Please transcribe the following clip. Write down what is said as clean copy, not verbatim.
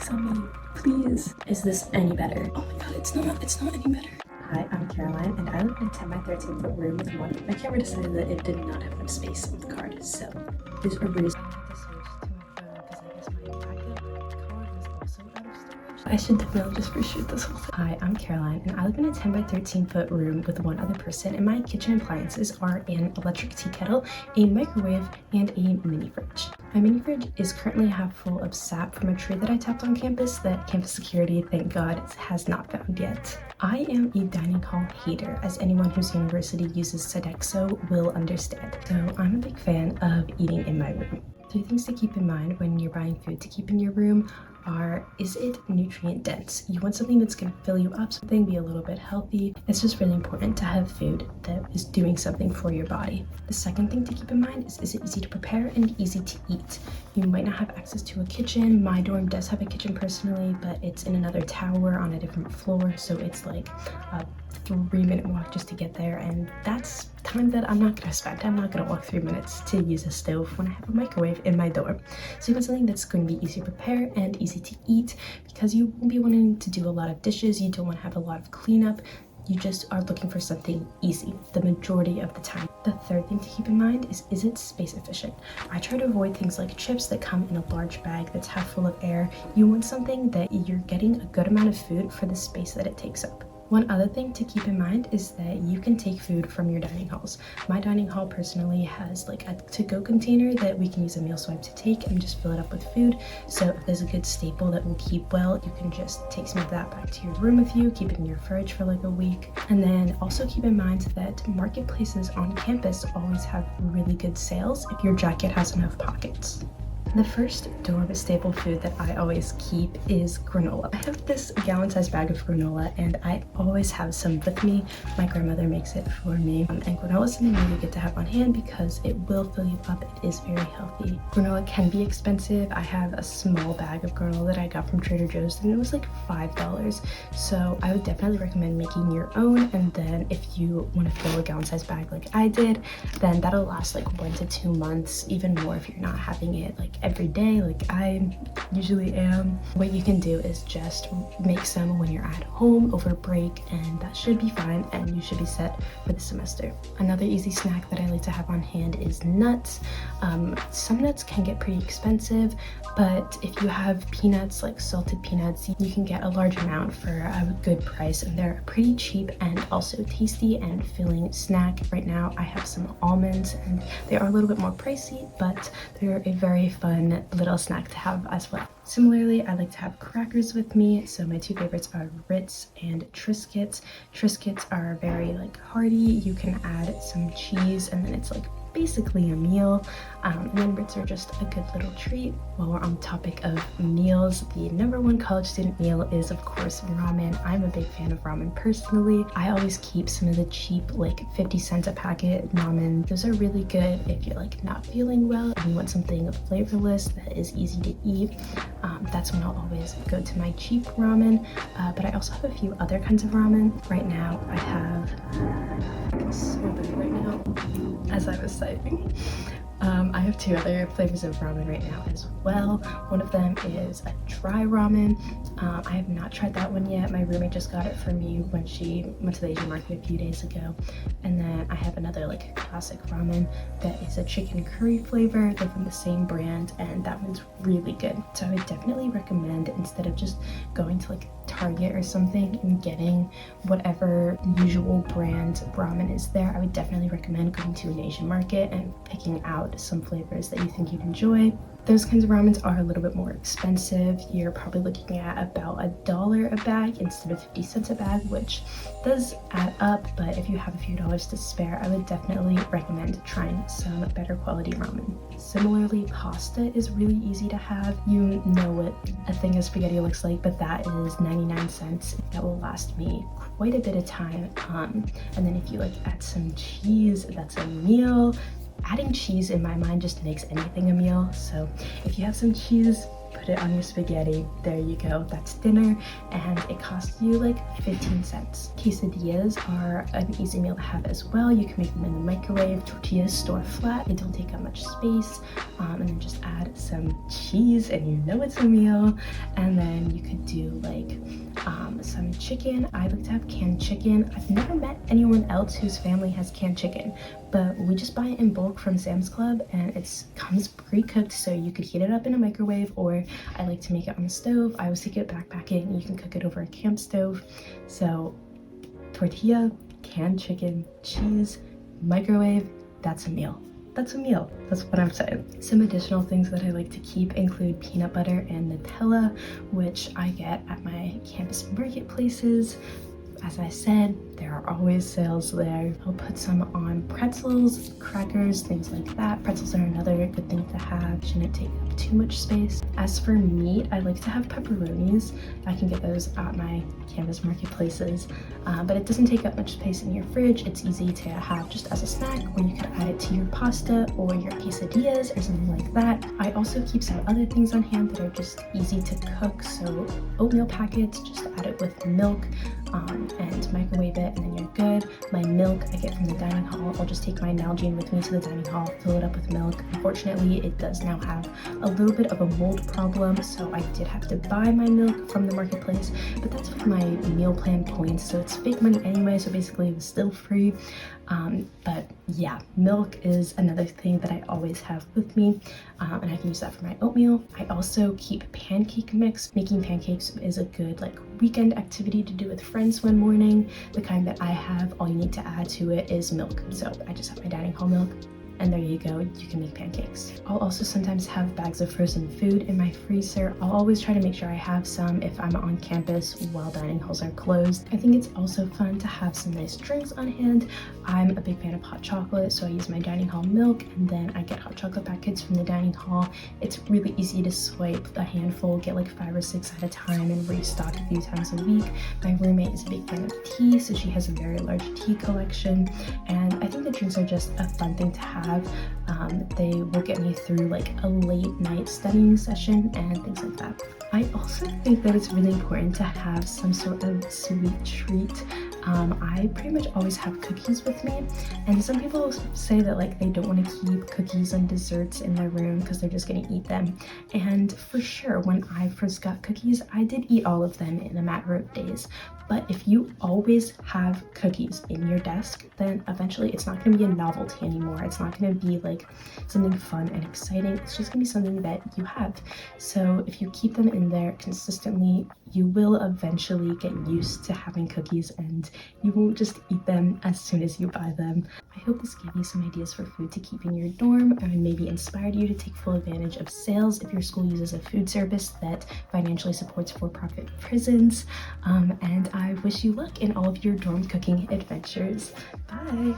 focus on me, please. Is this any better? Oh my god, it's not any better. Hi, I'm Caroline, and I live in a 10 by 13 foot room with one. My camera decided that it did not have enough space on the card, so there's a reason. I should definitely just reshoot this whole thing. Hi, I'm Caroline, and I live in a 10 by 13 foot room with one other person, and my kitchen appliances are an electric tea kettle, a microwave, and a mini fridge. My mini fridge is currently half full of sap from a tree that I tapped on campus that campus security, thank God, has not found yet. I am a dining hall hater, as anyone whose university uses Sodexo will understand. So I'm a big fan of eating in my room. 3 things to keep in mind when you're buying food to keep in your room are, is it nutrient dense? You want something that's going to fill you up, something be a little bit healthy. It's just really important to have food that is doing something for your body. The second thing to keep in mind is it easy to prepare and easy to eat? You might not have access to a kitchen. My dorm does have a kitchen personally, but it's in another tower on a different floor, so it's like a 3-minute walk just to get there, and that's time that I'm not going to spend. I'm not going to walk 3 minutes to use a stove when I have a microwave in my dorm. So you want something that's going to be easy to prepare and easy to eat, because you won't be wanting to do a lot of dishes. You don't want to have a lot of cleanup. You just are looking for something easy the majority of the time. The third thing to keep in mind is it space efficient? I try to avoid things like chips that come in a large bag that's half full of air. You want something that you're getting a good amount of food for the space that it takes up. One other thing to keep in mind is that you can take food from your dining halls. My dining hall personally has like a to-go container that we can use a meal swipe to take and just fill it up with food. So if there's a good staple that will keep well, you can just take some of that back to your room with you, keep it in your fridge for like a week. And then also keep in mind that marketplaces on campus always have really good sales if your jacket has enough pockets. The first dorm staple food that I always keep is granola. I have this gallon-sized bag of granola, and I always have some with me. My grandmother makes it for me, and granola is something really good to have on hand because it will fill you up. It is very healthy. Granola can be expensive. I have a small bag of granola that I got from Trader Joe's, and it was like $5. So I would definitely recommend making your own, and then if you want to fill a gallon-sized bag like I did, then that'll last like 1 to 2 months, even more if you're not having it like every day like I usually am. What you can do is just make some when you're at home over break, and that should be fine, and you should be set for the semester. Another easy snack that I like to have on hand is nuts. Some nuts can get pretty expensive, but if you have peanuts, like salted peanuts, you can get a large amount for a good price, and they're pretty cheap and also tasty and filling snack. Right now I have some almonds, and they are a little bit more pricey, but they're a very fun little snack to have as well. Similarly, I like to have crackers with me, so my 2 favorites are Ritz and Triscuits. Triscuits are very like hearty. You can add some cheese, and then it's like basically a meal. And then Ritz are just a good little treat. While we're on the topic of meals, the #1 college student meal is of course ramen. I'm a big fan of ramen personally. I always keep some of the cheap like 50 cents a packet ramen. Those are really good if you're like not feeling well and you want something flavorless that is easy to eat. That's when I'll always go to my cheap ramen, but I also have a few other kinds of ramen. Right now I have so bad right now as I was citing. I have 2 other flavors of ramen right now as well. One of them is a dry ramen. I have not tried that one yet. My roommate just got it for me when she went to the Asian market a few days ago. And then I have another like classic ramen that is a chicken curry flavor. They're from the same brand, and that one's really good. So I would definitely recommend, instead of just going to like Target or something and getting whatever usual brand ramen is there, I would definitely recommend going to an Asian market and picking out some flavors that you think you'd enjoy. Those kinds of ramens are a little bit more expensive. You're probably looking at about $1 a bag instead of 50 cents a bag, which does add up, but if you have a few dollars to spare, I would definitely recommend trying some better quality ramen. Similarly, pasta is really easy to have. You know what a thing of spaghetti looks like, but that is 99 cents. That will last me quite a bit of time. And then if you like add some cheese, that's a meal. Adding cheese in my mind just makes anything a meal. So if you have some cheese, put put it on your spaghetti. There you go, that's dinner, and it costs you like 15 cents. Quesadillas are an easy meal to have as well. You can make them in the microwave. Tortillas store flat, they don't take up much space, and then just add some cheese and you know it's a meal. And then you could do like some chicken. I like to have canned chicken. I've never met anyone else whose family has canned chicken, but we just buy it in bulk from Sam's Club, and it comes pre-cooked, so you could heat it up in a microwave, or I like to make it on the stove. I always take it backpacking. You can cook it over a camp stove. So tortilla, canned chicken, cheese, microwave, that's a meal. That's a meal. That's what I'm saying. Some additional things that I like to keep include peanut butter and Nutella, which I get at my campus marketplaces. As I said, there are always sales there. I'll put some on pretzels, crackers, things like that. Pretzels are another good thing to have. Shouldn't take up too much space. As for meat, I like to have pepperonis. I can get those at my campus marketplaces, but it doesn't take up much space in your fridge. It's easy to have just as a snack, or you could add it to your pasta or your quesadillas or something like that. I also keep some other things on hand that are just easy to cook. So oatmeal packets, just add it with milk, and microwave it, and then you're good. My milk I get from the dining hall. I'll just take my Nalgene with me to the dining hall, fill it up with milk. Unfortunately, it does now have a little bit of a mold problem, so I did have to buy my milk from the marketplace, but that's with my meal plan points, so it's fake money anyway, so basically it was still free. But yeah, milk is another thing that I always have with me, and I can use that for my oatmeal. I also keep pancake mix. Making pancakes is a good like weekend activity to do with friends one morning. The kind that I have, all you need to add to it is milk. So I just have my dining hall milk, and there you go, you can make pancakes. I'll also sometimes have bags of frozen food in my freezer. I'll always try to make sure I have some if I'm on campus while dining halls are closed. I think it's also fun to have some nice drinks on hand. I'm a big fan of hot chocolate, so I use my dining hall milk, and then I get hot chocolate packets from the dining hall. It's really easy to swipe a handful, get like 5 or 6 at a time, and restock a few times a week. My roommate is a big fan of tea, so she has a very large tea collection, and I think the drinks are just a fun thing to have. They will get me through like a late night studying session and things like that. I also think that it's really important to have some sort of sweet treat. I pretty much always have cookies with me, and some people say that like they don't want to keep cookies and desserts in their room because they're just going to eat them. And for sure, when I first got cookies, I did eat all of them in a matter of days. But if you always have cookies in your desk, then eventually it's not going to be a novelty anymore. It's not going to be like something fun and exciting. It's just going to be something that you have. So if you keep them in there consistently, you will eventually get used to having cookies, and you won't just eat them as soon as you buy them. I hope this gave you some ideas for food to keep in your dorm, and maybe inspired you to take full advantage of sales if your school uses a food service that financially supports for-profit prisons. And I wish you luck in all of your dorm cooking adventures. Bye!